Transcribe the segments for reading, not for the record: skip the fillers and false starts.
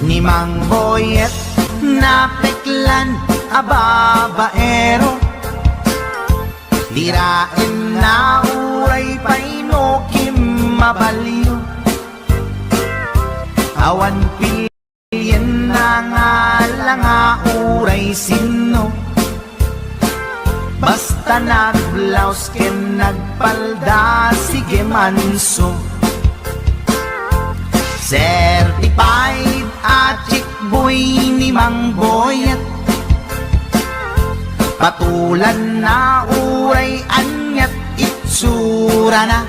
ni Mang Boyet na peklan a babaero. Dirain na uray paino kim mabaliw, awan pilyen na nga lang a uray sino. Basta nagblaus ken nagpalda sige manso. Certified a chick boy ni Mang Boyet, patulan na uray anyat itsura na.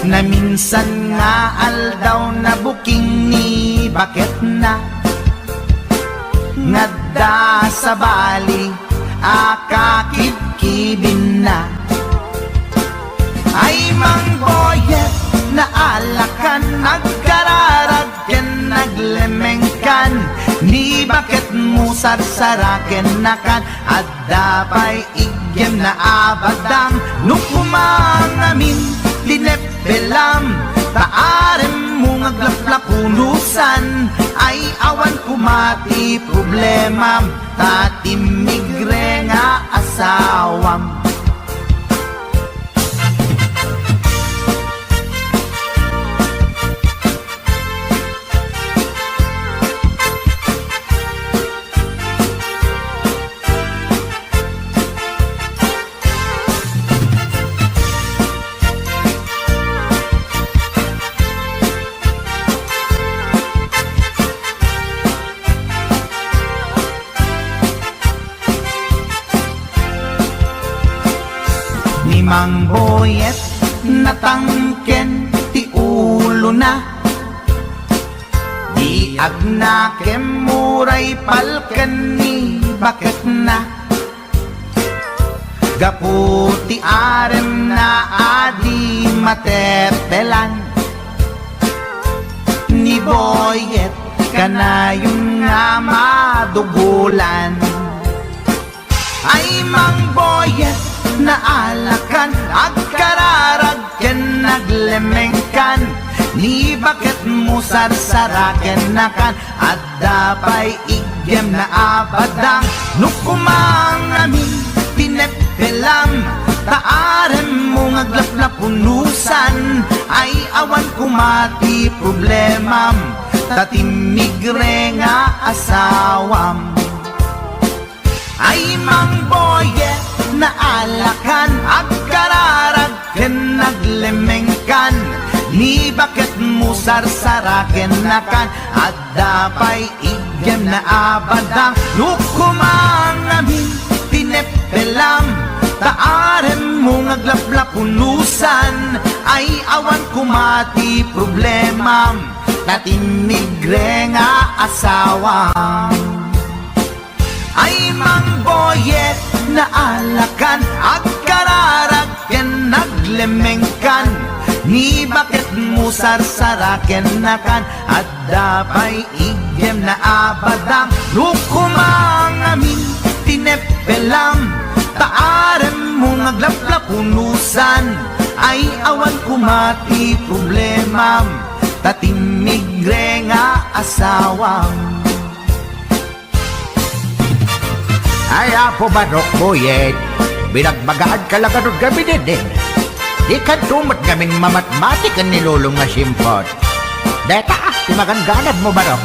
Na minsan nga aldaw na buking ni bakit na. Ngadda sa bali akakibkibin na. Ay Mang Boyet na alakan, nagkararag ken naglemengkan, ni bakit mo sarsaraken nakan. At dapay igyem na abadang nukumangamin linepelam. Taarem mo ngaglaplapunusan, ay awan kumati problema. Tatimigre nga asawam. Mang Boyet natangken ti ulo na, di agnakem muray palken ni bakit na. Gaputi arem na adi matepelan, ni Boyet kanayong nga madugulan. Ay Mang Boyet na alakan, agkararag ken naglemengkan, ni bakit mo sarsaraken nakan. At dapay igyem na abadang nukumangamin pinepelam. Taarem mo ngaglaplapunusan, ay awan kumati problemam. Tatimigre nga asawam. Ay Mang Boyet na alakan, agkararag ken naglemengkan, ni bakit mo sarsaraken nakan. At dapay igyem na abadang nukumangamin pinepelam. Taarem mo ngaglaplapunusan, ay awan kumati problemam. Tatimigre nga asawam. Ay Mang Boyet na alakan, agkararag ken naglemengkan, ni bakit mo sarsaraken nakan. At dapay igyem na abadang nukumangamin tinepelam. Taarem mo ngaglaplapunusan, ay awan kumati problemam. Tatimigre nga asawam. Ay apo Manok Boyet, binagbagaan ka lang anong gabi din. Di ka tumat kaming mamatmatik ang nilulong nga simpot. Deta, timagangganad mo Manok.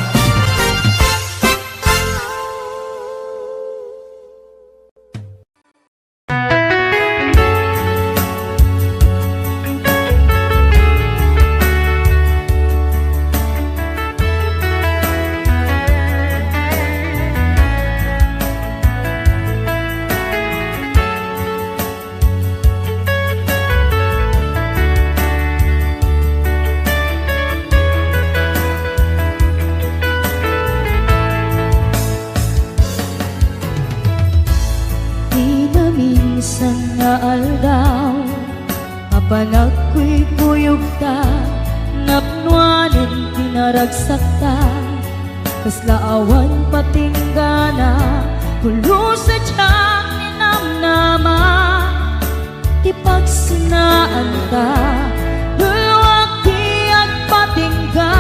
Panag ko'y kuyog ta, napnuanin pinaragsak ta, kaslaawan patinggana, pulo sa tiyang ninamnama, tipagsinaan ta, hulwag di at patingga,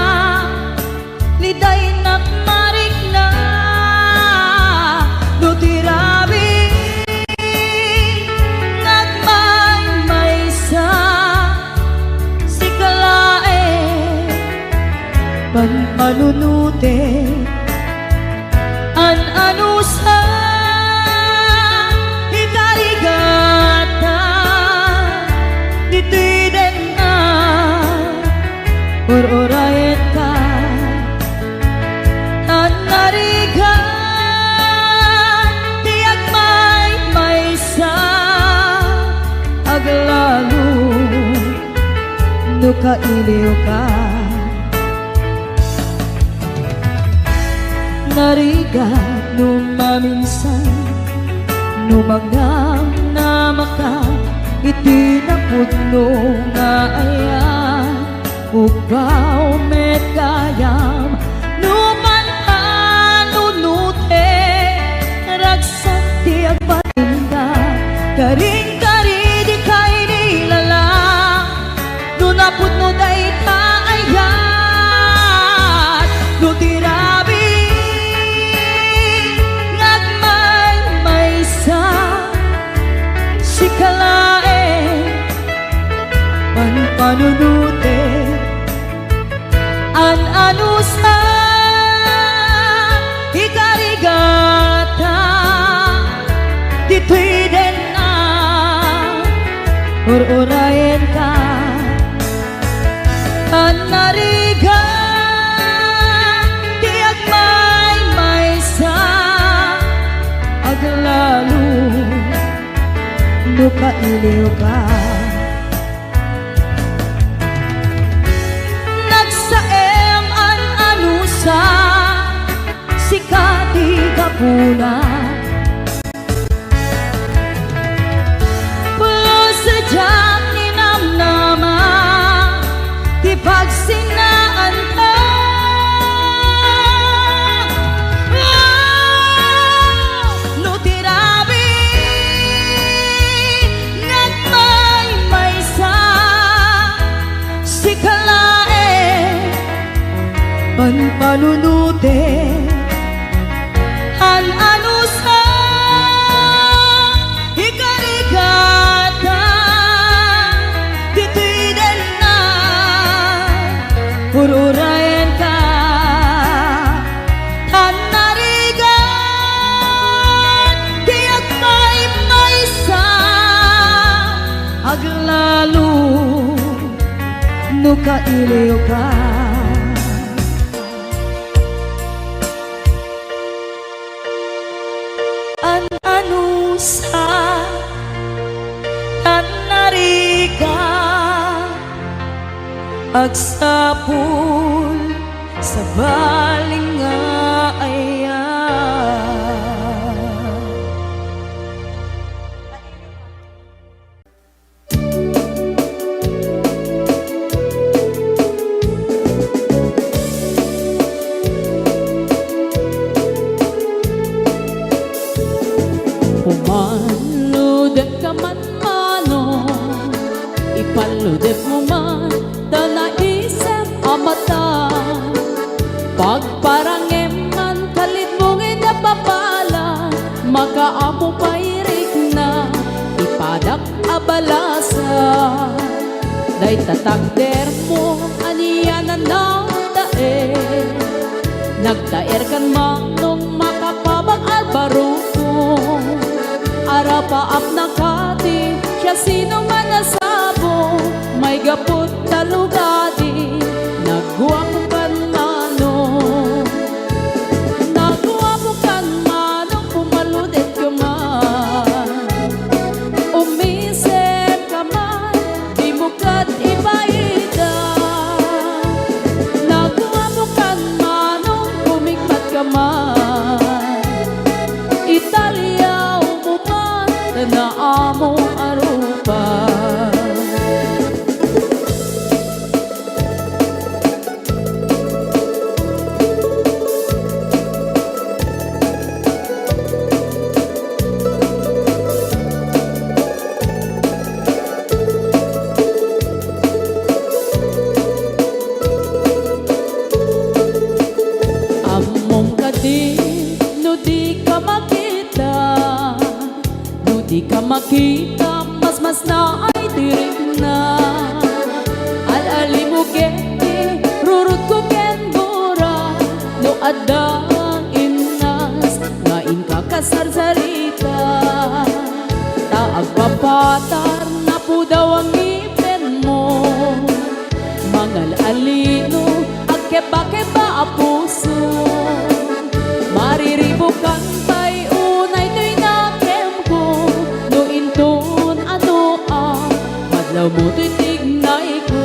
panpanunute an ano sa ikarigata dito'y den na or-orayet ka tan narigan tiyak may sa aglalo no kailiw ka narigat numaminsan numangam na maka itinapudno nga ayan ubaw met kayam numan panunute ragsak tiyak patinda karing-kari di kay nilala nunapudno day kaayat nutirabi panunute an ano sa ikarigata dito'y den na or-orayen ka an narigan tiyak may sa aglalo no kailiw ka sa sikati kapuna pulo sa diyang ninamnama di pagsinaan ka no tirabi nagmay sa sikalae panunute an ano sa ikarigata dito'y den na ururayan ka tan narigan tiyak may sa aglalo no kailiw ka sa tanarika agsapul sa baling nga ayan Pumaludet ka man mano, ipaludet mo man da naisip amata. Pagparangem man kalit mong inapapala, makaamo pairik na ipadak abalasa. Day tatakder mo aniyanan na daer, nagdaer kan manong makapabag albaro arapaap na kati siya sino man nasabo may gapot talugadi nagguwapo kan manong nagguwapo kan manong pumaludet ka man umisip ka man di mo kat ibaida nagguwapo kan manong kumikmat ka man Italia na amo arupa among kadi no di ka makita di ka makita, mas na ay tirik na. Al-ali mo geti, rurut ko ken adang inas ngain kakasarsarita taag papatar na po daw ang ngipin mo mangal alino agkeba-keba a puso mariribukan pa'y unay to'y nakem ko no intun ano madlaw mo to'y tignay ko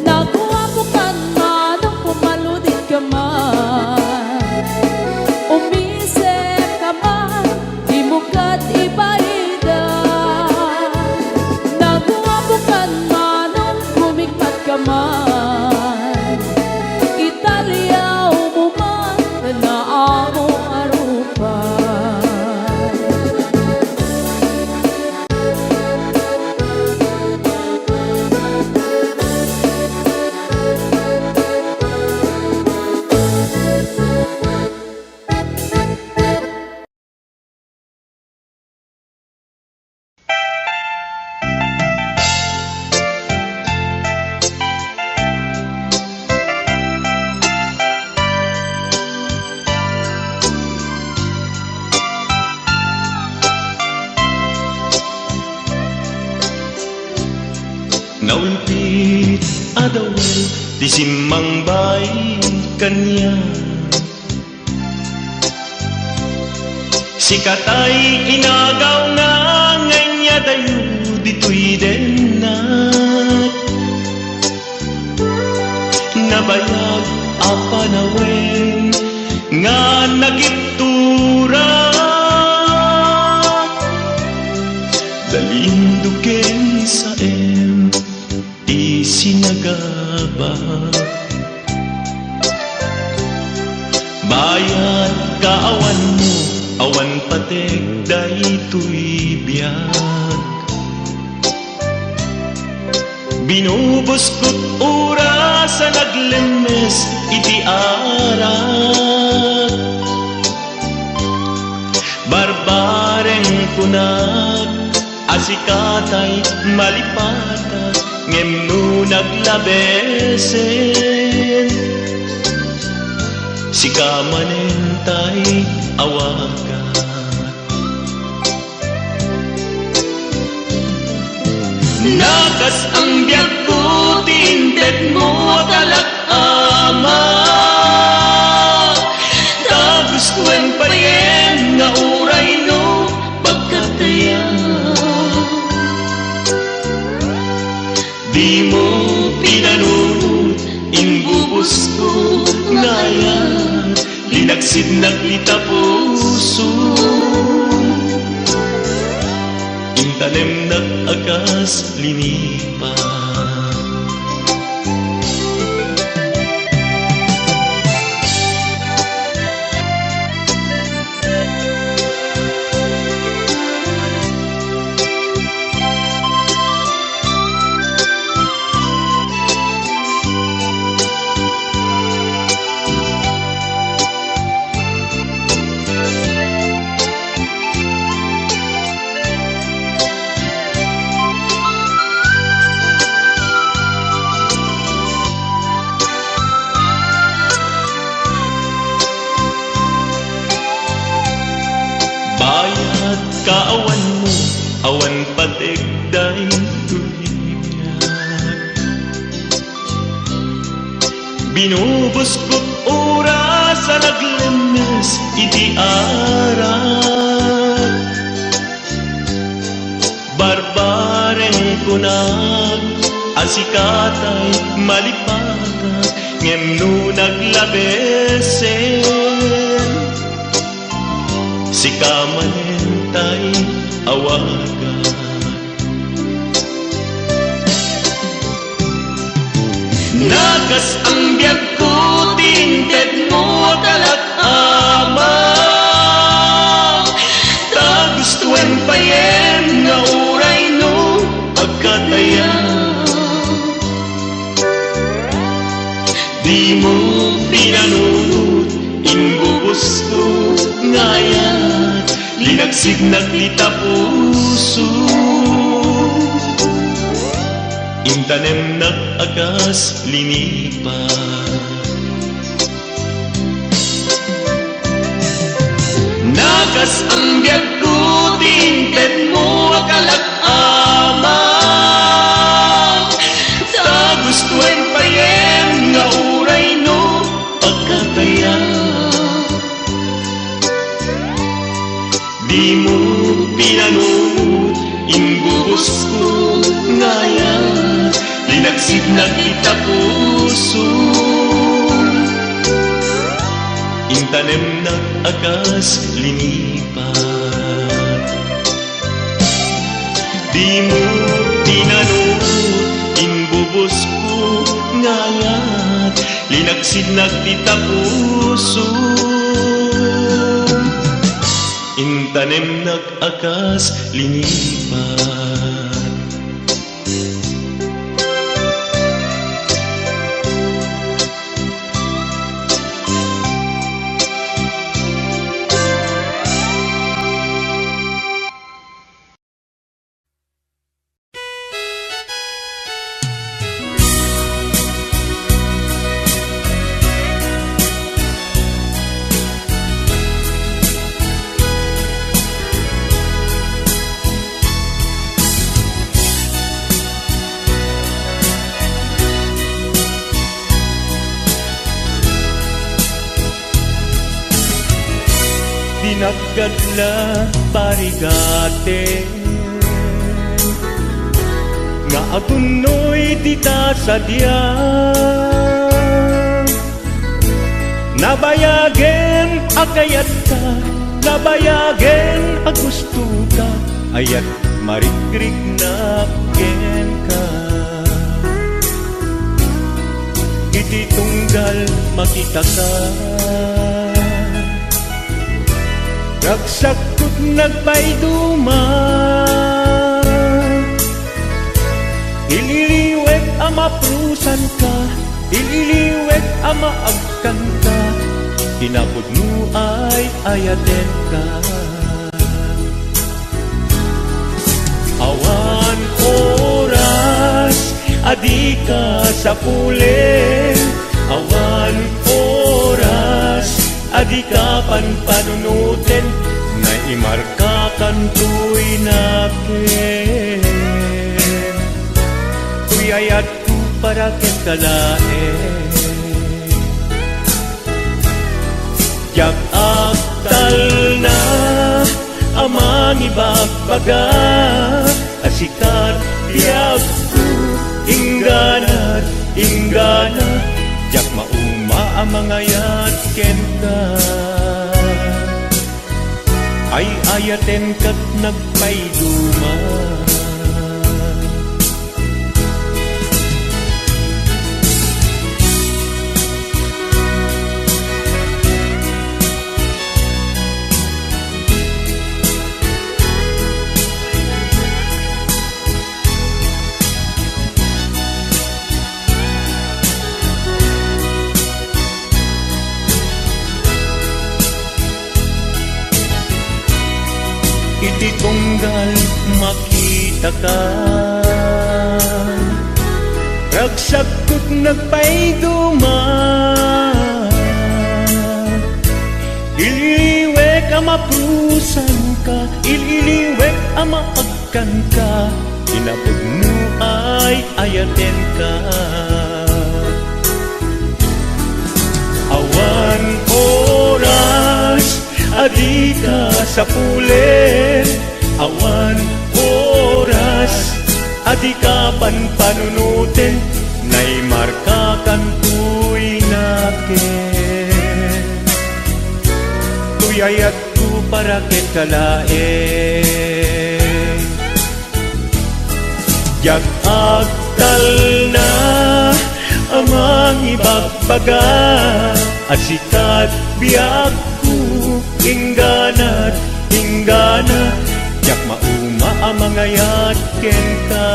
nakuhapukan manong pumaludit ka man umisip ka man di mo kat ibaida nakuhapukan manong kumikmat ka man Italyaw mo man na amo arupan Naulpit adawal di simmang bay kanya sikatay inagaw nga nganya dayo dito'y denat nabayag apanawen nga nagiptura dalinduken sa isinagaba bayan kaawan mo awan patek daytoy biyag binubos ko't oras sa naglemes iti arak barbareng punag asikatay malipata ngem no naglabesen sikamanentay awaka nakas ang biyag ko tinted mo talak-ama tagustuhan pa rin nga uray no pagkatayan di mo pinanunod inbubos ko ngayon linagsid naglita puso intanem nag-agas linipa bayad kaawan mo awan patek daytoy binubos ko't oras sa naglemes iti arak barbareng kunag asikatay malipatag ngem no naglabesen sikamanentay awaga nagas ang biyag ko tinted mo talak-ama tagustuhan pa yen nga uray no pagkatayan di mo pinanunod inbubos ko ngayon linagsig naglita puso intanem nag-agas linipa Kas ang biyag ko tinten mo akalak-ama Ta gustuin payem nga uray no pagkataya Di mo pinanunod imbubos ko ngayon Linagsid na kita puso Intanem na agas linipat Di mo tinanong imbubos ko ngayon Linagsid na kita puso Intanem na agas linipat Dinaggadla parigate Nga agunoy dita sa diya Nabayagen agayat ka Nabayagen agusto ka Ayat marikrik na ken ka Iti tunggal makita ka Nagsakot nagpayduma Ililiwek ama prusan ka Ililiwek ama agkan ka Tinapod mo ay ayaten ka Awan oras adi ka sa pulen Awan oras Adi ka panpanunutin na imarka kantuy nakin Kuyayat ko para ken kalaen Jak aktal na amang ibagbaga Asikat diag ko ingganat inggana Jak mauma amang ayat ken ka Ay ayaten kat nagpayduma Iti tunggal makita ka Ragsakot nagpayduma Ililiwek ama prusan ka Ililiwek ama agkan ka Inapod mo ay ayaten ka Awan oras adi ka sa pulen Awan oras adi ka panpanunutin Nay marka kantuy nakin Tuyayat ko para ken kalaen Jak agtal na amang ibagbaga Asikat biag ingganat, inggana Jak mauma amang ayat ken ka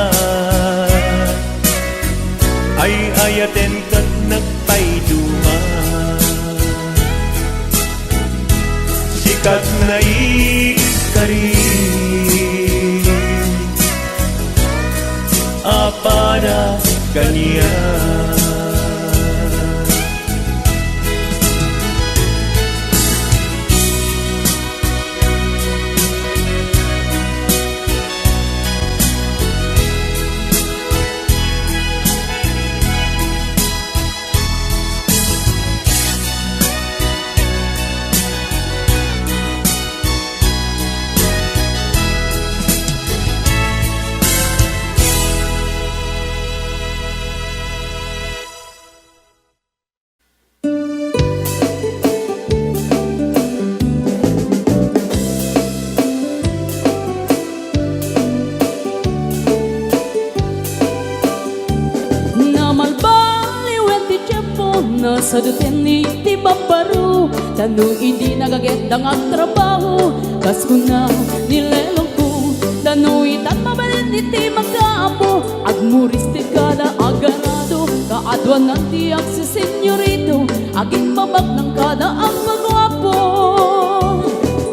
Ay ayaten kat nagpayduma Sikat na ikari Apada kaniya nasa duten iti babaro Tano hindi nagaget ang trabaho Kas ko na nilelong ko Tano itat mabalin iti magkaapo Agmuris ti kada agarado Kaadwan nanti ang si senyorito Aging babak ng kada ang magwapo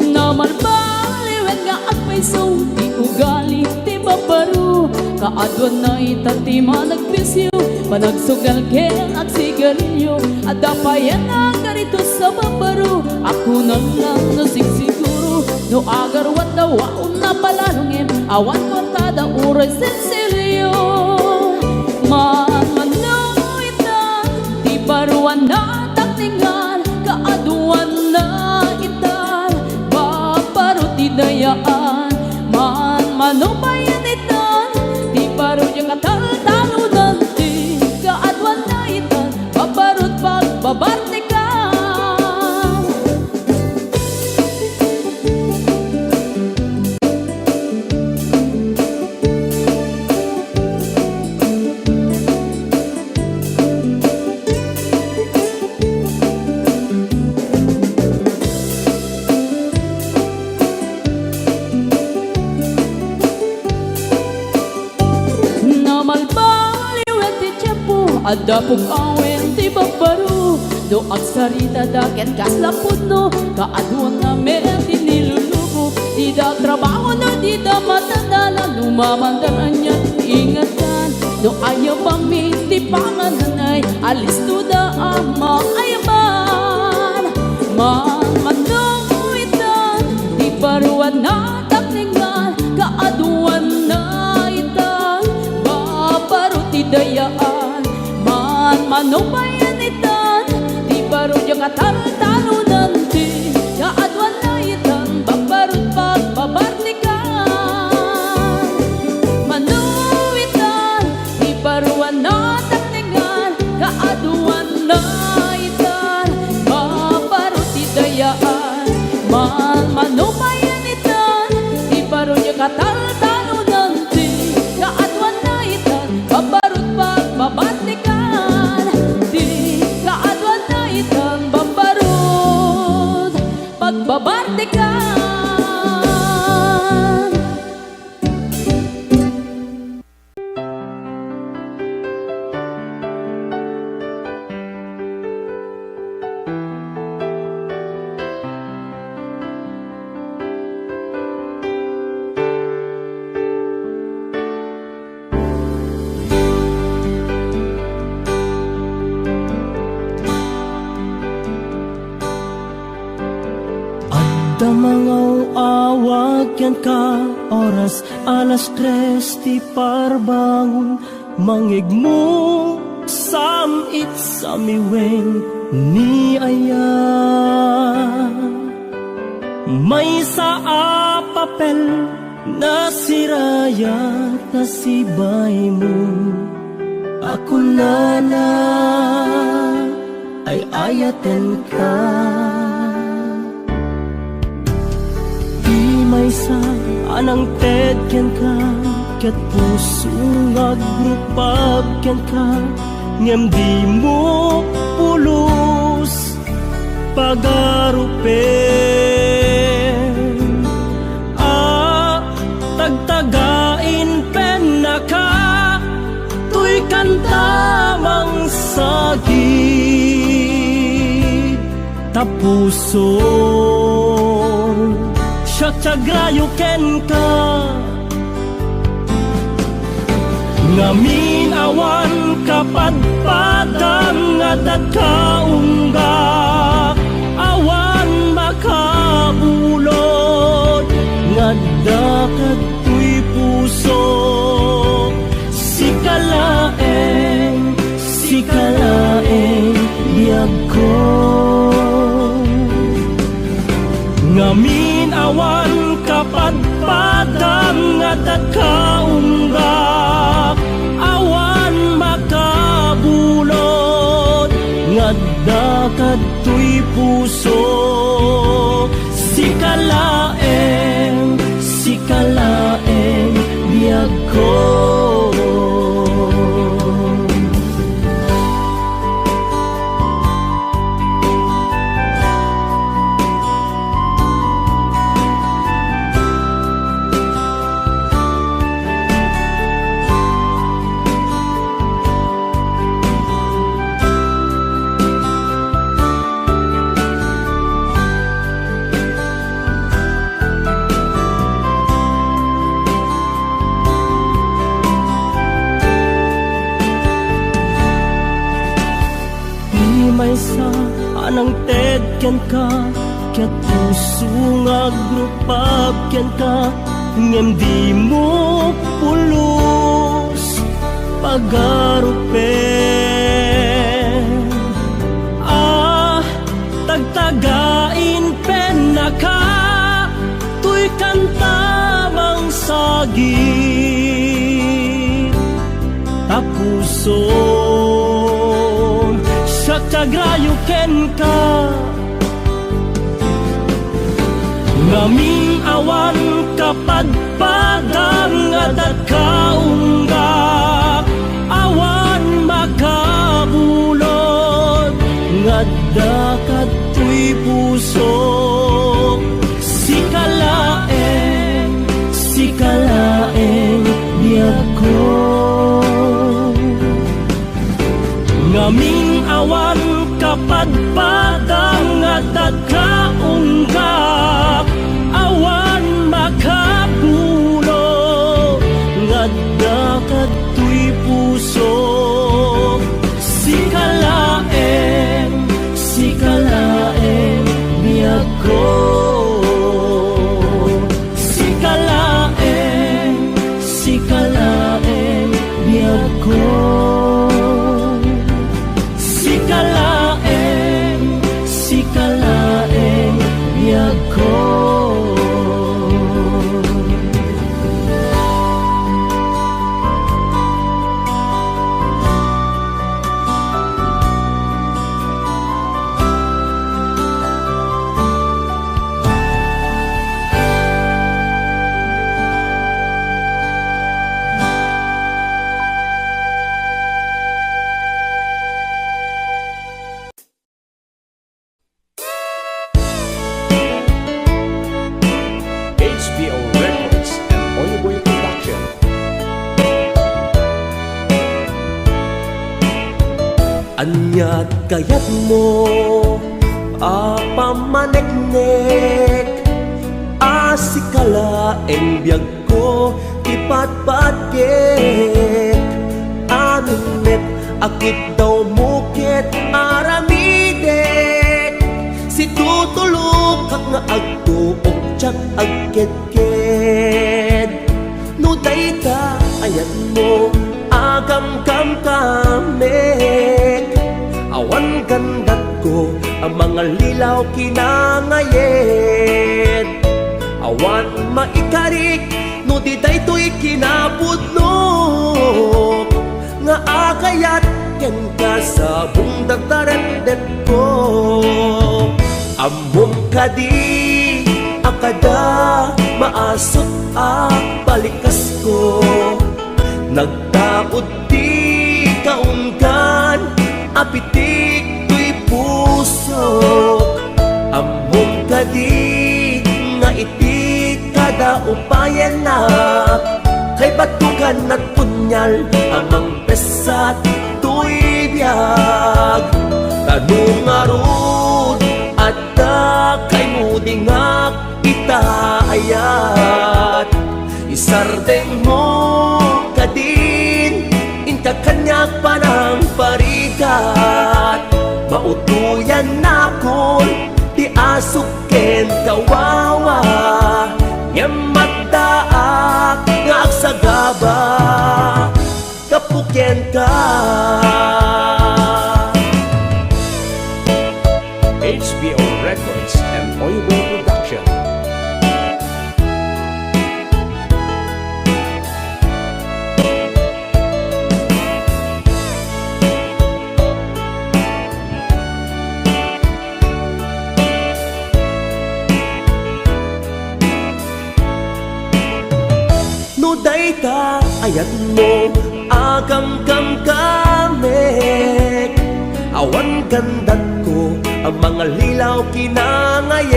Naman baliwen nga agpaiso Di ugali ti babaro Kaadwan na itati managpisyo Panagsugal ken at sigarilyo At dapayan ang ganito sa babaro Ako na lang nasigsiguro No agarwat na waon na palalungin Awan kortada uray sensilyo Manmanuitan Di baruan na takningan Kaaduan na itan Babaro ti dayaan Manmanubayan itan Di baro yung katal-talunan Babarot pagbabarte ka Namalbaliw at itiyempo Adapog awen ti babaro Do agsarita daket kaslapod no Kaaduan na meron ti nilulubo Di da trabaho no di da matandala Lumamandaran niya ingatan No ayaw pami ti pangananay Alis to da ang maayaman Manuitan Di baruan na takningan Kaaduan na itan Babaro ti dayaan Manubayan itan Di baro yung katal-talunan Di kaadwan na itan Babarot pagbabarnikan Manuitan Di baruan na takningan Kaadwan na itan Babarot idayaan Manubayan itan Di baro yung katal-talunan Di kaadwan na itan Babarot pagbabarnikan Pagbabartikan Damangaw awag yan ka oras alas 3 ti parbangon Mangigmo samit samiweng ni aya May sa papel na siraya kasibay mo Ako na ay ayaten ka May sa anang tedyan ka Ket puso ngagrupag yan ka Ngem di mo pulos pagarupen Tagtagain pen na ka Tuy kantamang sagid Tapuson Siyagrayo ken ka Ngamin awan kapadpadang Adat kaungga Awan makaulod Ngadakat tuy puso Sikalaeng Biyag ko Ngamin awan kapadpadang Adat kaunggak Awan makabulod Ngadakat tuy puso Sikalaeng biyag ko maysa anang ted ken ka ket puso nga grupab ken ka ngem di mo pulos pagarupen tagtagain penaka tuy kanta mang sagi tapuso sa kagrayo ken ka ngaming awan kapadpadang at kaunggak awan makabulod ngadda katoy puso sikalaeng biyag ko ngaming awan kapadpadang at kaunggak awan makapulo ngadda katoy puso sikalaeng biyag ko sikalaeng biyag ko sikalaeng biyag ko HBO Records and Onlyboy Production. Anyat kayat mo pamaneknek asikalaeng biyag ko ipatpatket anunet akit daw mukit aramidek si tutulog kak nga agtuok tsak agket-ket no dayta ayat mo agam kamek awan gandat ko ang mga lilaw kinangayet awan maikarik no di daytoy kinapudno nga akayat ken ka sa bungdagdarendet ko amom kadi akada maasot balikas ko nagtaod di kaunggan apitik tuy puso among kadi nga iti kada upayan na kay batukan at punyal amang pesat tuy biyag tanong arud at kay mudingak itaayat isardeng mo kadin inta kanyak panang parikat mautuyan na kon di asuken kawawa yamatdaak nga agsagaba kapukyan ka HBO Records and Onlyboy Production. no dayta ayat mo agam kamek awan gandat ko ang mga lilaw kinangayed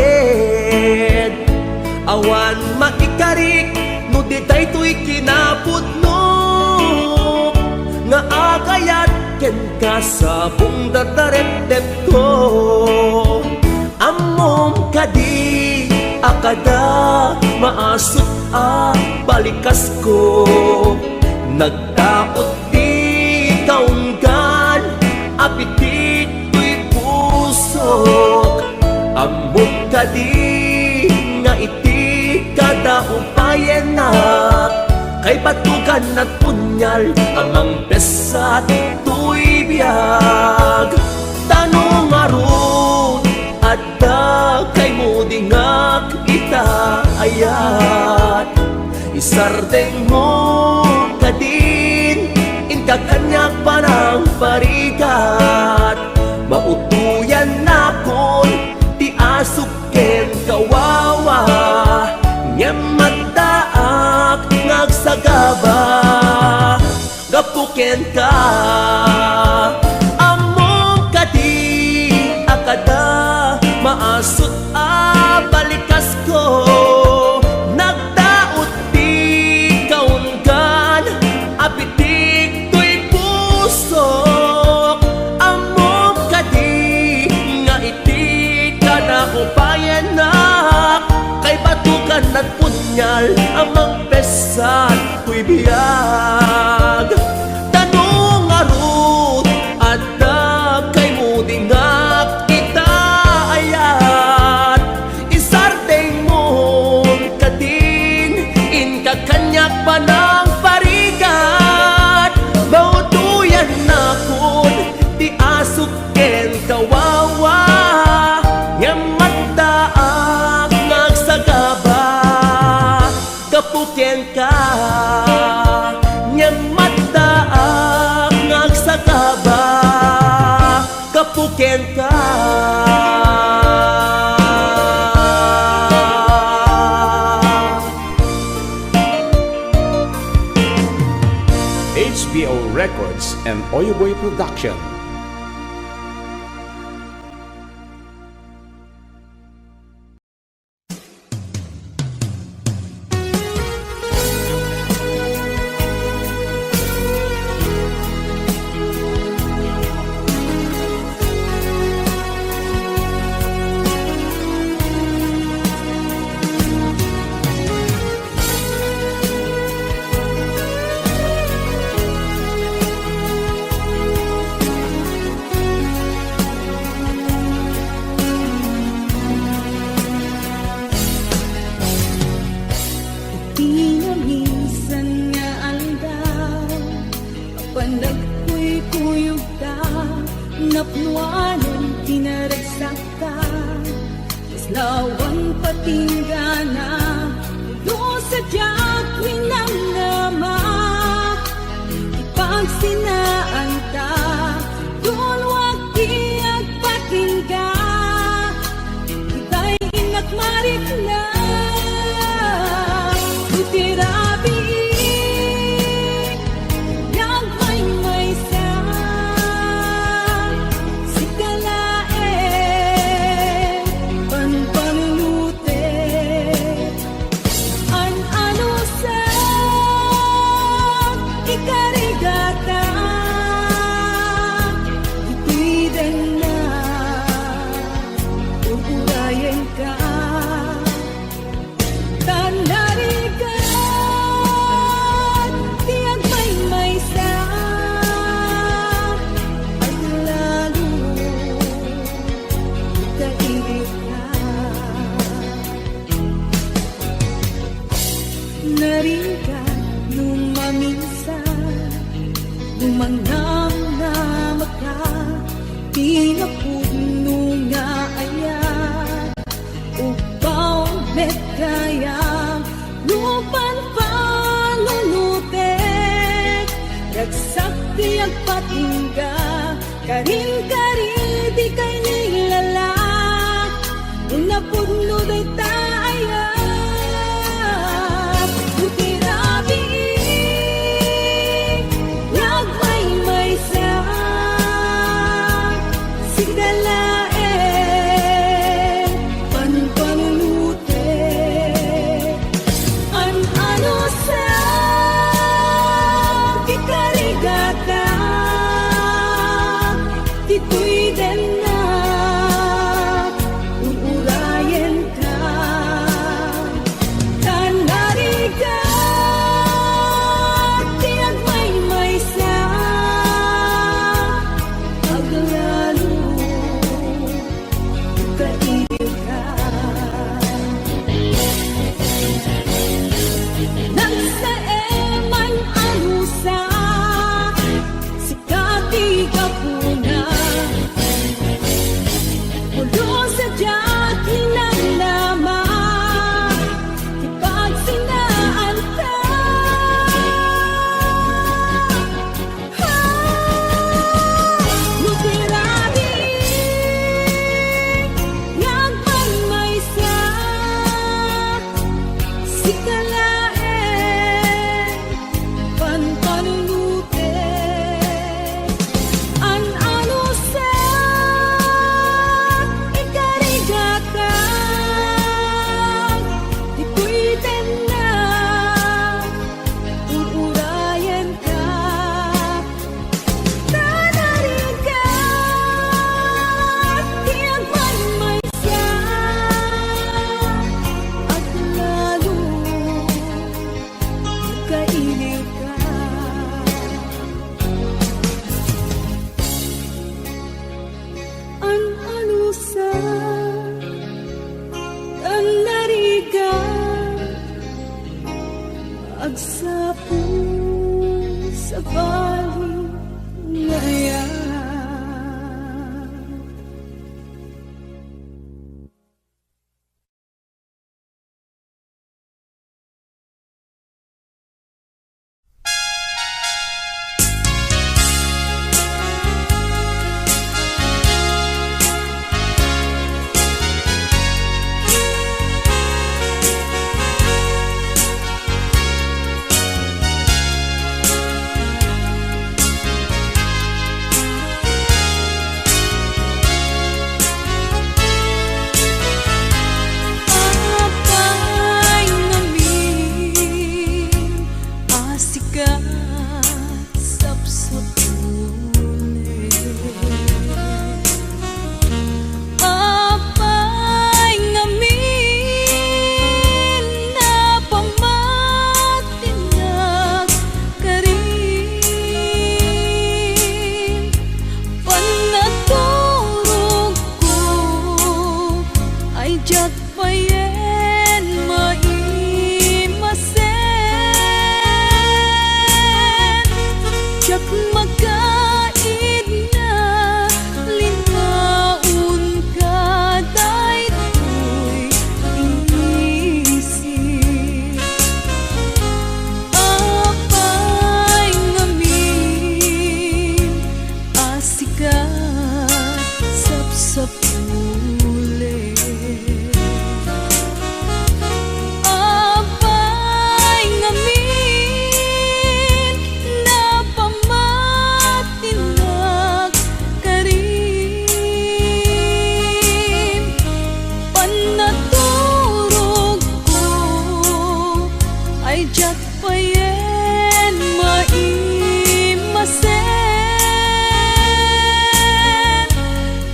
awan maikarik no di daytoy kinapudno nga akayat ken ka sa bungdagdarendet ko amom kadi akada maasot balikas ko nagtaot di kaunggan apitik tuy Amot ka di nga iti kada upayenak kay batukan at punyal amang pesat tuy biyag tanong arut at kay mo dingak ita ayat isardeng mo kadin inkakanyak parang parigat mautuyan na kon ti asuken kawawa nyamataak ngagsagaba gapuken ka among kadi akada maasut a balikas ko nagdaot ti kaungan apitik to'y pusok among kadi nga iti kada upayanak kay batukan at punyal amang pesan ko'y biyag tanong arut at kay mo dingak ita ayat isardeng mo kadin inkakanyak pa ng parigat mautuyan na kun di asuken kawawa nyamataak ngagsagaba kapuken ka nyamataak ngagsagaba kapuken ka HBO Records and Oyoboy Production. Pinaminsan nga aldaw Panag ko'y kuyog ka Napnuanan tinaragsak ka Islawan patinggana Ulo sa diyak winamnama Ipagsinaan ta Doon wag tiyak patingga Ita'y inakmarik na Utirabi yang may sa sikalae panpanulute an ano sa ikarigata itidan na ugurayan ka tanarigan tiyak may sa at lalo kaibig ka narigan lumaminsan lumangnam na maka pinapudno nga ayat upaw met kayang lupan palulutek Ragsak tiyag patingga karin-karin di kay nilalak unapudno day taayat utirabi yag may sa sigdalae panpanulute an ano sa ikarigata tito'y den na uurayan ka tanarigan tiyak may sa paglalo kaibig sa pulit. Abay ngamin na pamatinag ka rin. Panaturog ko ay jak payen maimasen.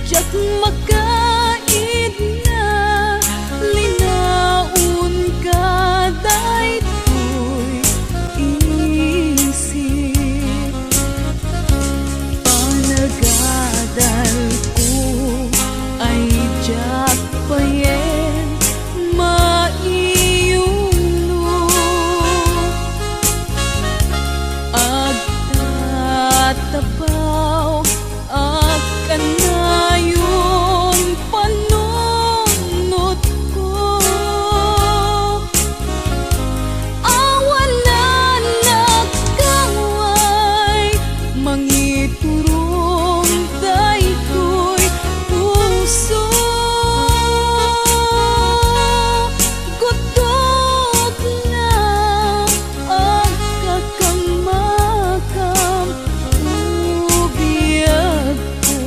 Jak makaid na linaon ka daytoy isip. Panagadal ko ay jak payen maiyuno. Agtatapaw akan ngayon panunod ko. Awalan nagkaway mangiturong daytoy puso. Gutok na ang kakamakam ubiyag ko.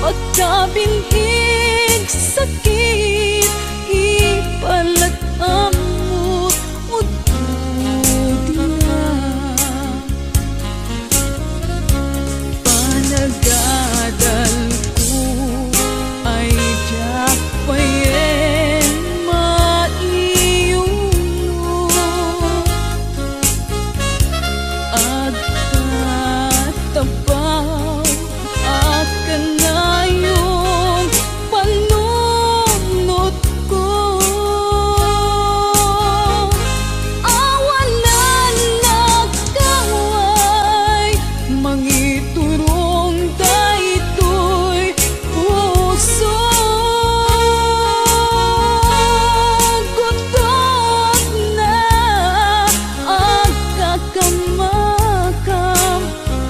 Pagkabinhig sakit ipalag amot ududi na. Panagadal ko ay jak payen maiyuno. Agtatapaw akan ngayong panunod ko. Awalan nagkaway mangiturong daytoy puso. Gutok na ang kakamakam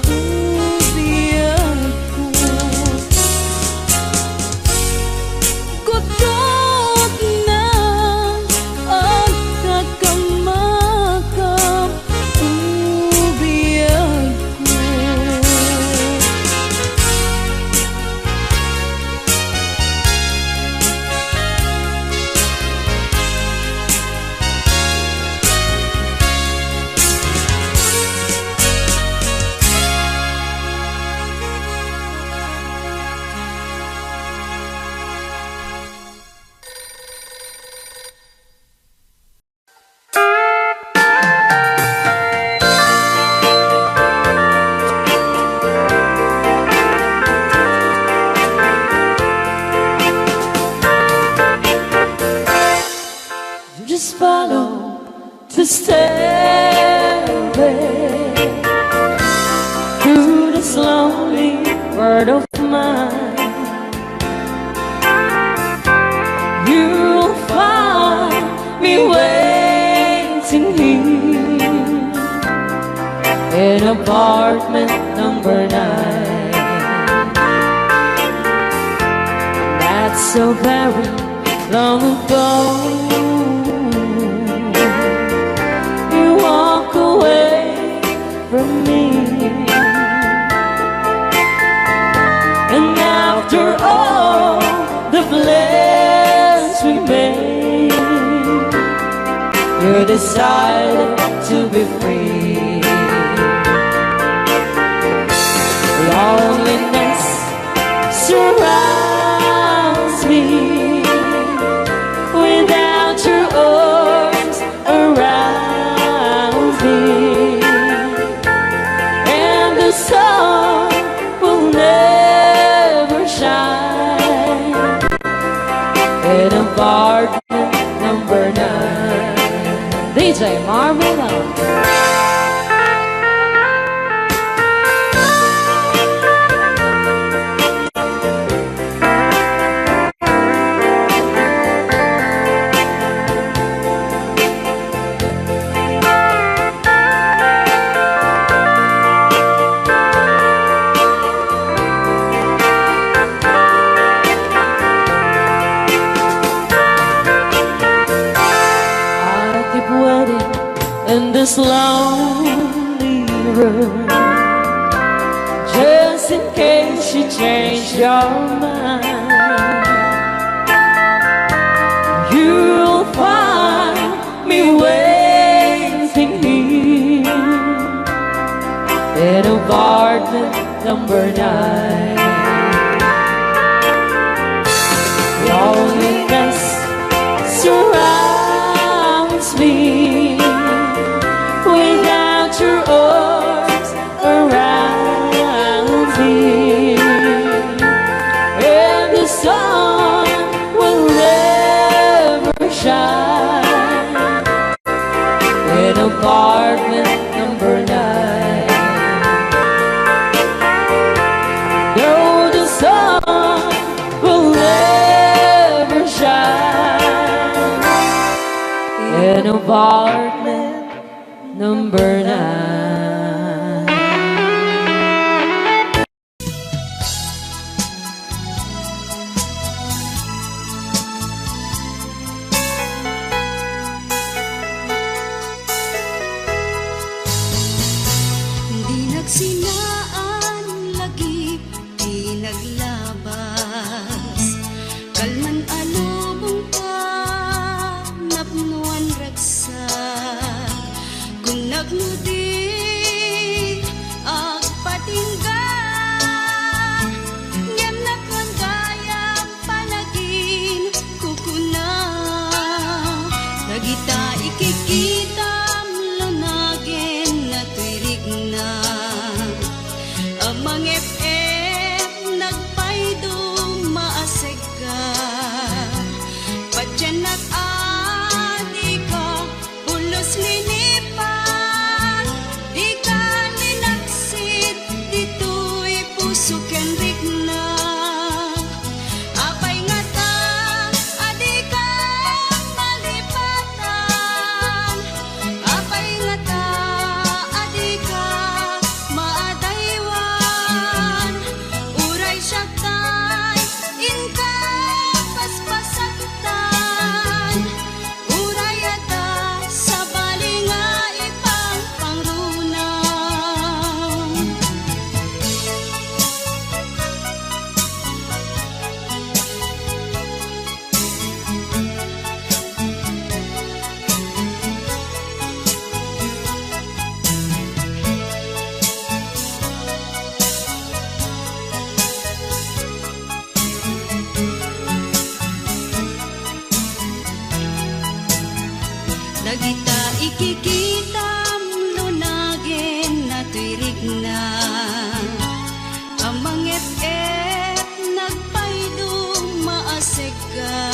ubiyag ko. Gutok na ang kakamakam ubiyag ko. Just follow the stairway through this lonely world of mine. me waiting here in apartment number 9. That's so very long ago. You walk away from me, and after all the plans we made, you decided to be free. Loneliness surrounds me without your arms around me, and the sun will never shine in apartment number 9. DJ Marvela. In this lonely room, just in case you change your mind, you'll find me waiting here in apartment number 9. Loneliness surrounds me without your arms around me, and the sun will never shine in apartment number 9. No, the sun will never shine in apartment number 9. Di nagsinaan lagi, di naglabas. Kalman alubong ka, napnuan ragsak. Kung nagnudi, agpatingga. Ngem nakwan kayang palagin, kukuna. Nagita ikikitam, lunagin na tuirig na. Amang FF, nagpaydo maaseg ka. Patyan nag-adi ka, pulos linipan. Di ka ninaksit, dito'y puso ken rigna. Apay nga ta, adi ka malipatan. Apay nga ta, adi ka maadaywan. Uray siya tay, inka paspasaktan. Uray ata sa balinga ipang pangrunang. Dagita ikikitam, lunagin na tuirig na. Amang FF, nagpaydo maaseg ka.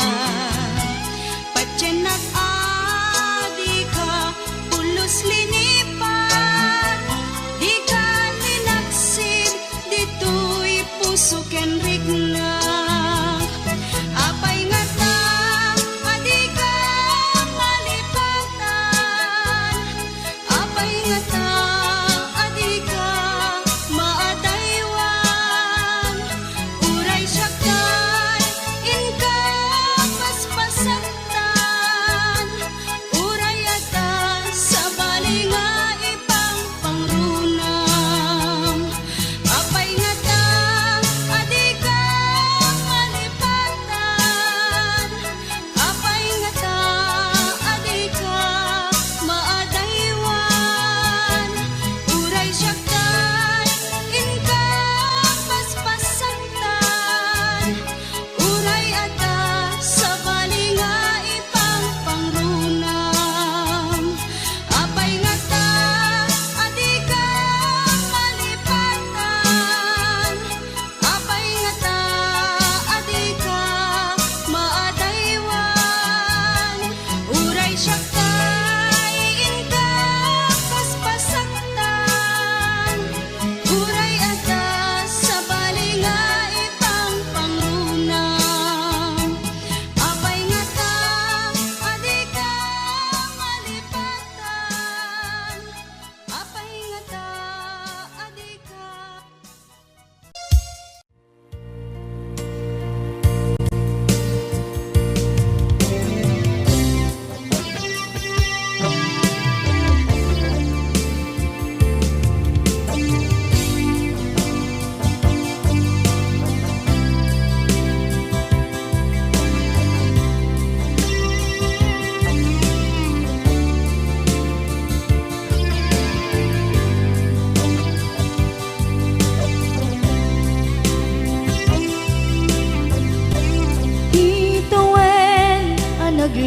Patyan nag-adi ka, pulos linipan. Di ka ninaksid, dito'y puso ken rigna. Apay nga ta, adi ka mali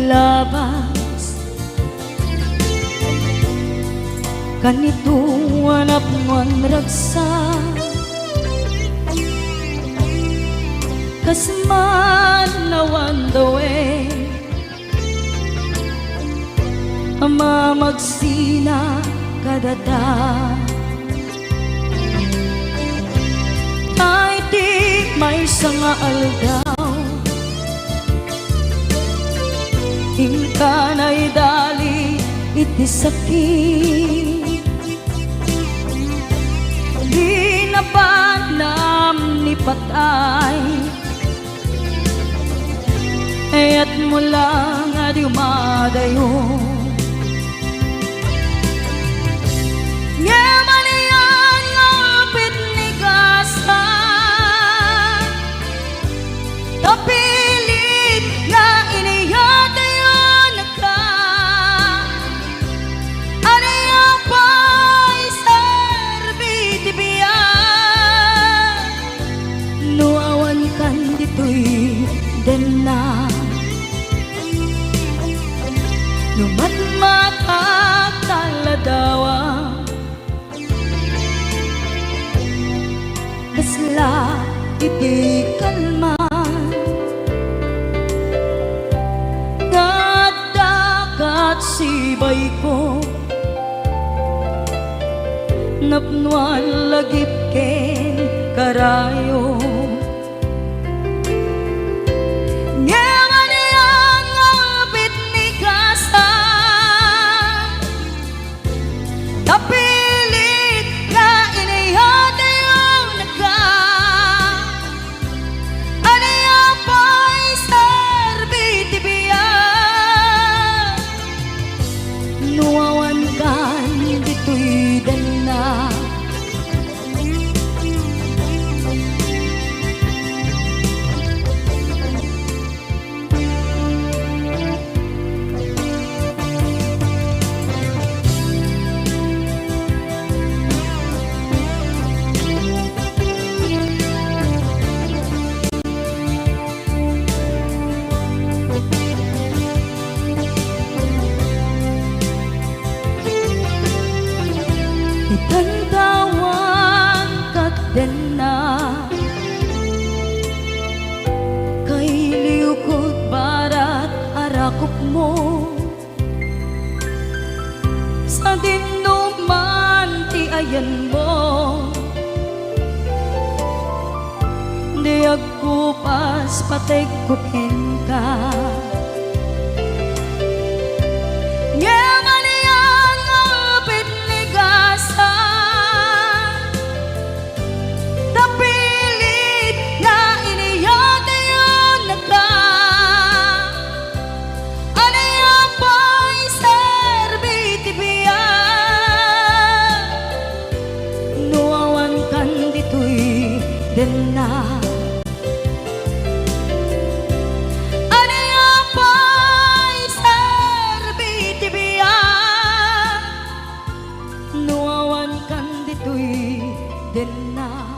labas kanito hanap ngon ragsa kasman nawan dawe ama magsina kadata ay di may sanga aldaw hingka na'y dali iti sakit di napanam ni patay at mula nga di umadayo nga maniyan nga apit ni kasa tapilit nga iniyatayo na ka anaya pa'y sarbiti biyan nuawan kan dito'y den na numatmatak taladawa kasla iti kalman dagat sibay ko napnuan lagip ken karayo tapilit nga inihatayo na ka anaya pa'y sarbiti biyan nuawan kan dito'y dana itantawan kat den na kay liukod barat arakop mo sa dinuman ti ayan mo di agkupas patay kukin ka den na anaya pa'y sarbiti biyan nuawan kan dito'y den na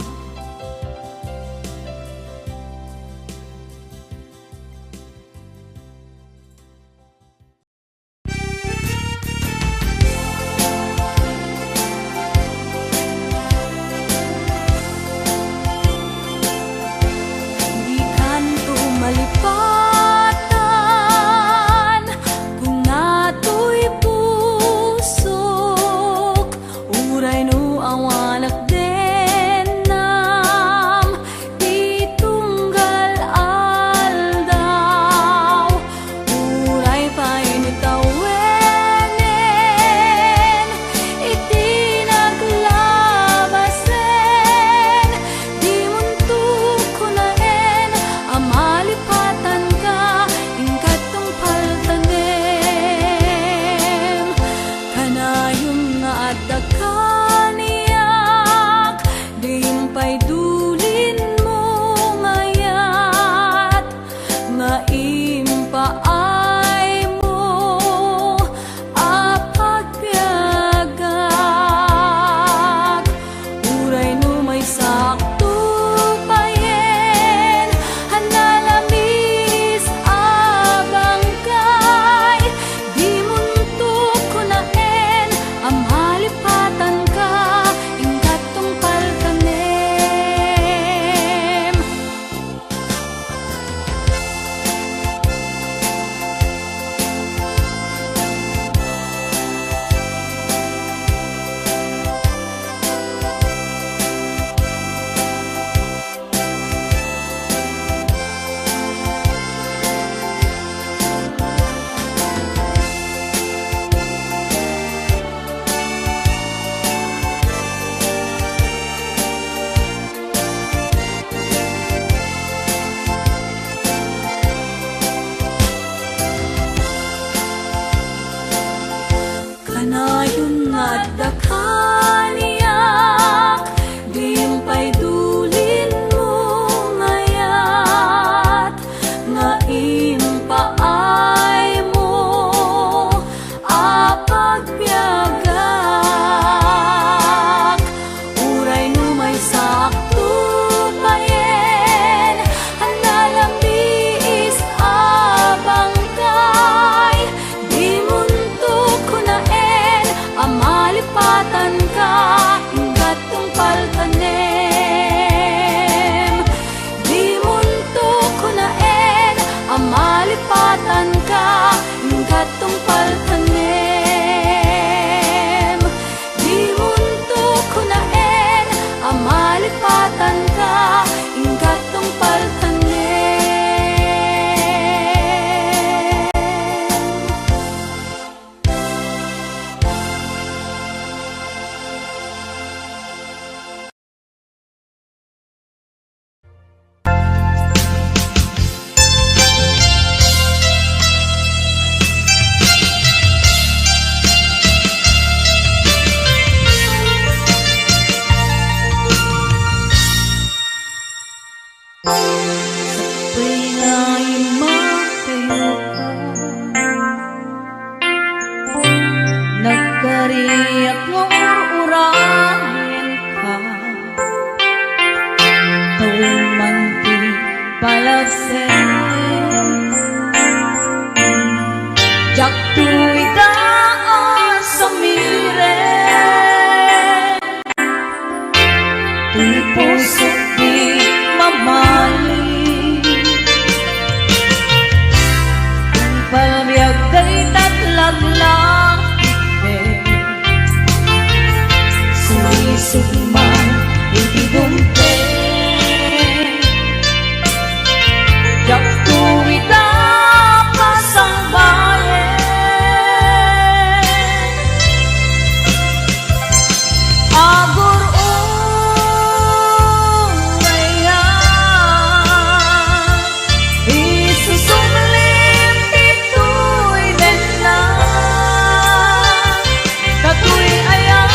Malipatan kung nato'y pusok uray no awanak den nam itunggal aldaw uray pa'y nitawenen iti naglabasen di muntuk kunaen amalipatan kaniyak dihimpay dulin mo ngayat nga impaay mo apagpiagak uray no may sakto payen hanalamis abang ka ka, katong paltanem. Di munto kunaen, amalipatan ka, katong paltanem. Nagkariyak mo ur-urahin ka, tawin man di palagsen. Jak tuwi daan sa miren, tuy puso di mamali. Kung palbiyag day tatlaglang sulisugman, hindi dumpe. Jak tuwi dapat ang bayan, agur urayan, isusumlim ito'y dena, katu'y ayan.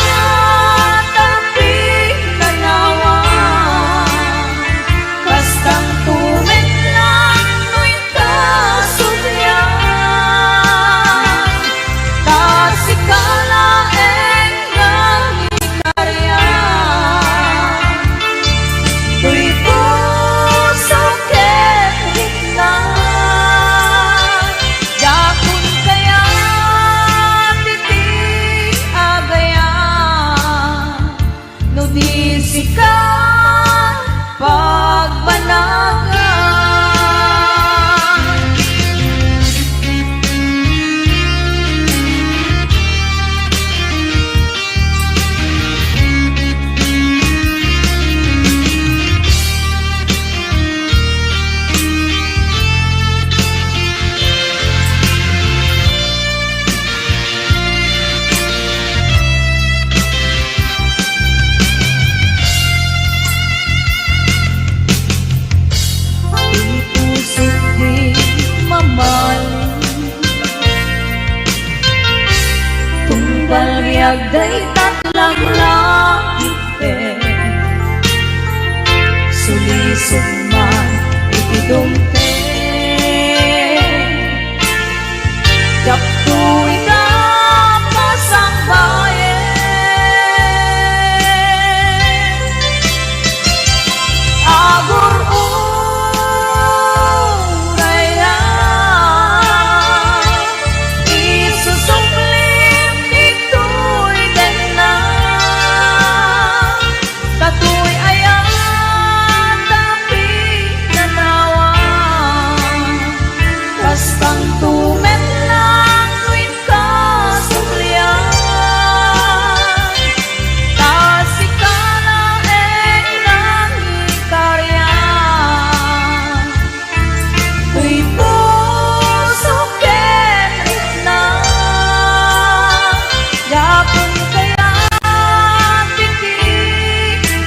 Balbiyagday tatlang langit, sulisog man itidumpe. Jak tuwi dapat ang bayan, agur urayan, isusumli katu'y ayan, tapi nanawan, kastang tumet lang tuwin ka sumlian, tasikala nang ikaryan, tuy puso kenit na, yapon kaya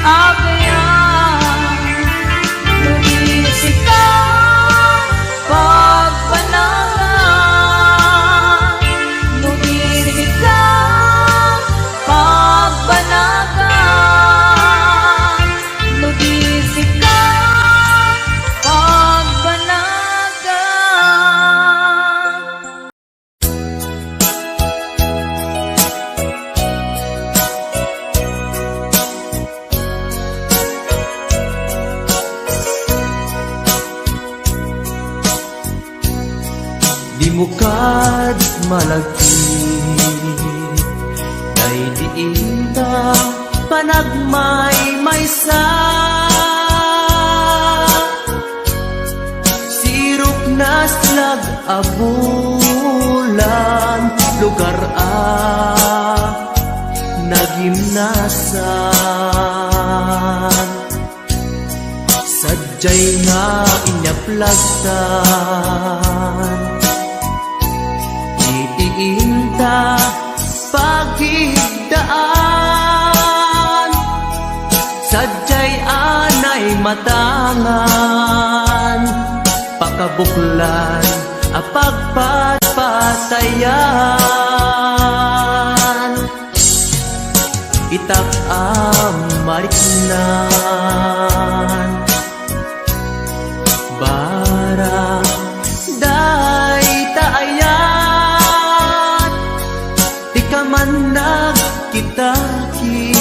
agayan, lumisik ka pagbanagan, lumisik ka pagbanagan, lumisik ka pagbanagan. Di mo kad malagti, kay diin ta panagmay-maysa. Sirok na slag nag-abulan, lugar nagimnasan. Sadyay nga inyaplagtan, itiinta pagigdaan. Sadyay anay matangan, pakabuklan apagpatpatayan. Itak amariknan, barang day taayat. Di ka man nagkitaki,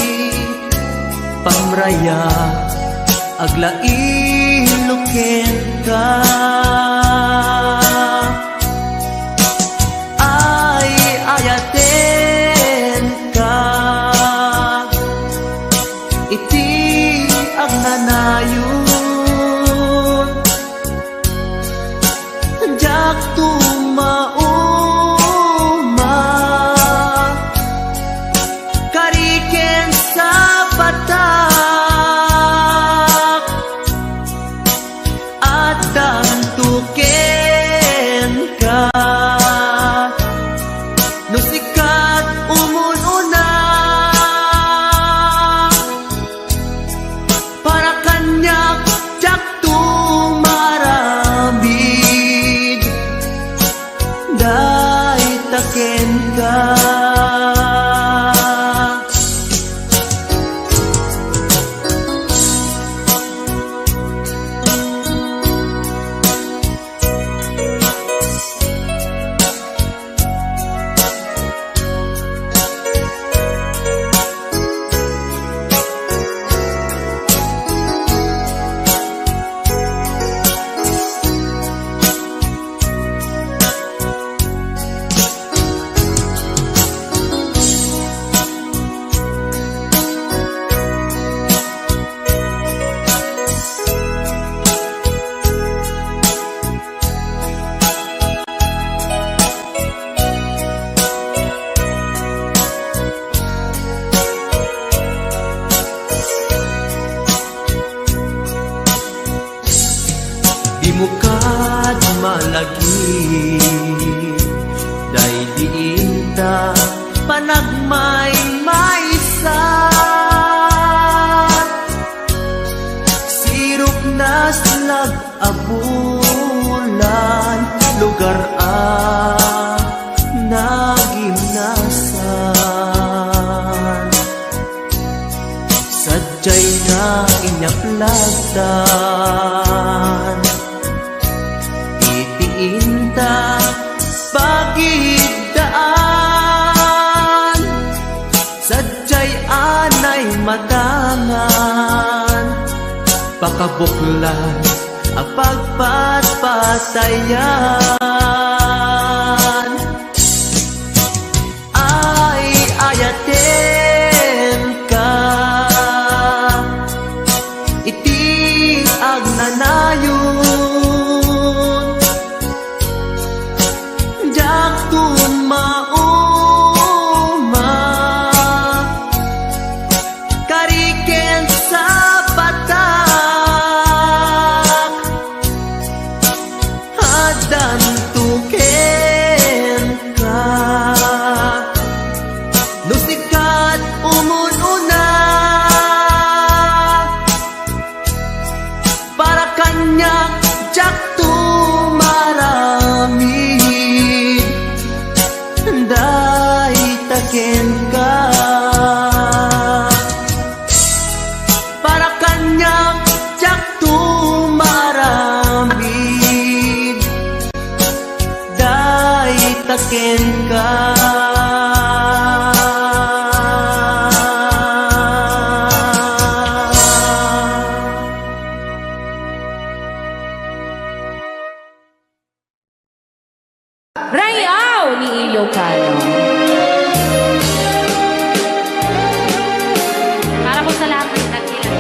pamraya aglailuken ka. Ay ayaten ka, iti agnanayon. Jak tumauma, kariken sa batak, at dantuken ka. Nusikat umununa, para kanyak jak tumarambig, day taken ka. Di mo kad malagi, day diinta panagmay maysa. Sirok nas nag-abulan, lugar nagimnasan. Sadyay nga inyaplagtan, itiinta pagigdaan. Sadyay anay matangan, pakabuklan apagpatpatayan. Ay ayaten ka, iti agnanayon. Jak tumauma, kariken sa batak, hadan tuken ka. Nusikat umununa, para kanyak jak tumaramid, day taken ka. Para kanyak jak tumaramid, day taken ka. Rayaw ni Ilocano. Para po sa lahat ng nagkilan.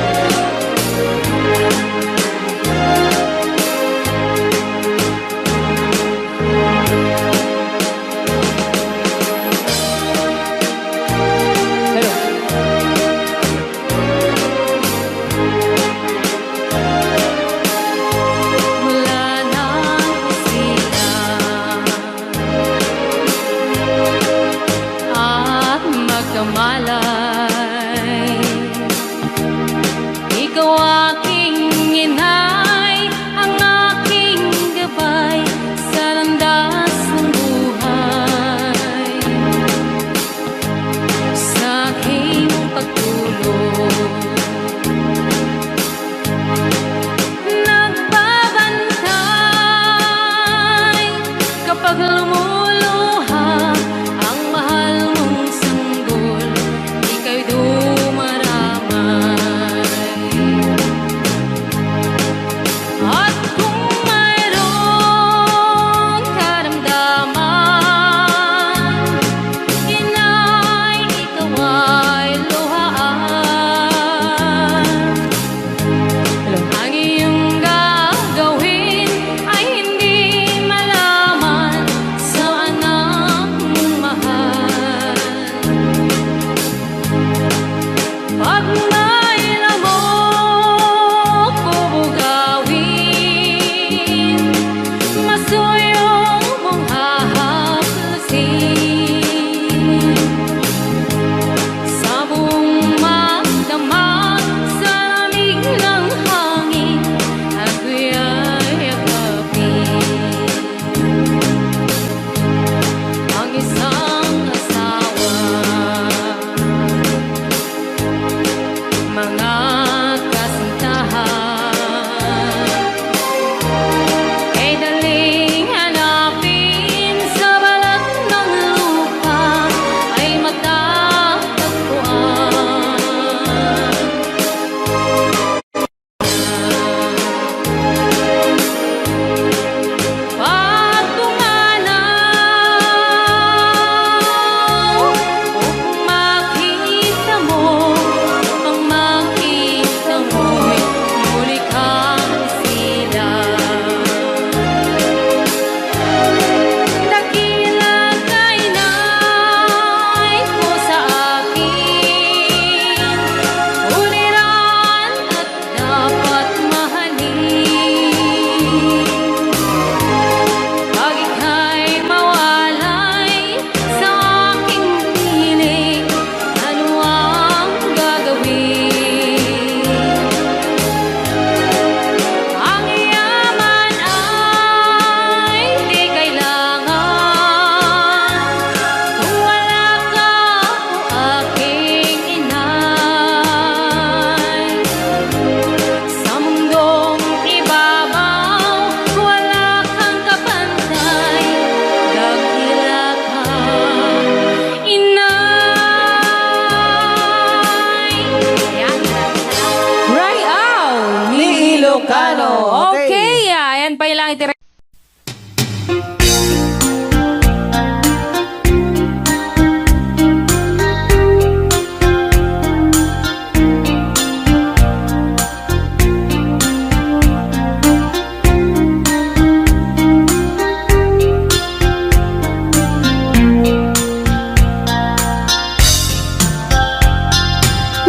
pa ilang itira.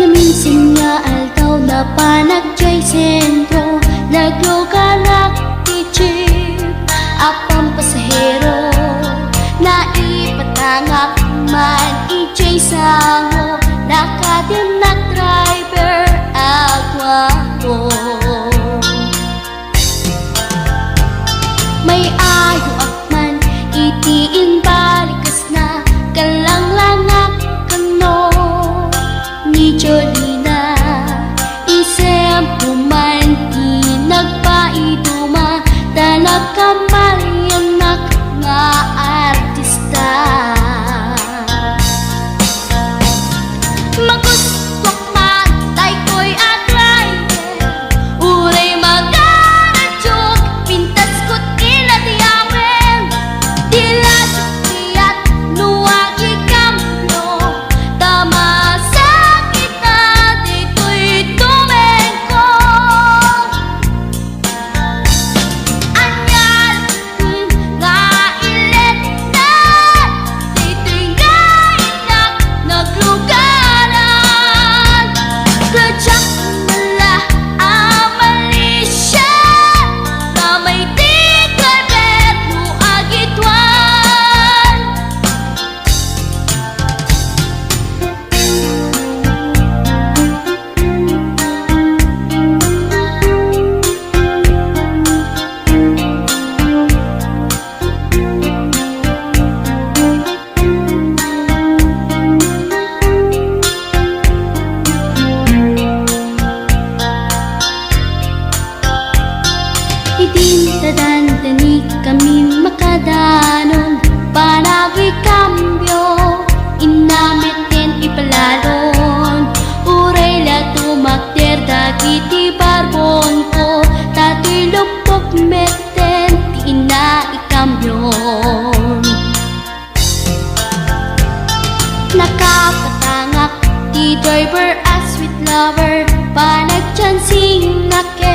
Naminsan nga aldaw na panagjay sentro, nagluganak ti jeep apang pasahero, naipatangak man ijay sango, nakadinak driver agwapo. May ayo akman itiin balikas na kalanglangak kano ni Jolina, isem puman di nagpaiduma, tanak kamalianak nga artista. Magustok man tay ko'y atrayer, uray magaradyok, pintas ko't inatiyawen, tila sukiyat nuwag ikamno, tama sa kita dito'y tumengko. Anyal nga ilet na, dito'y nga inak naglugaran, kadyak mala amalisya, kamay di karet mo agitwan. Idintadantani kami makadanon, panagi kambyo, inamitin ipalalon, uray la tumakter dagiti barbon ko, tato'y lupok meten ti ina ikambyon. Nakapatangak ti driver as sweet lover, panagchansing nakit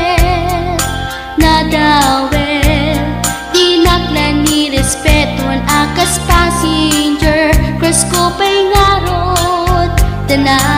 nadawel, di naklan ni respetuan akas passenger, cross ko pa'y ngarot, tanay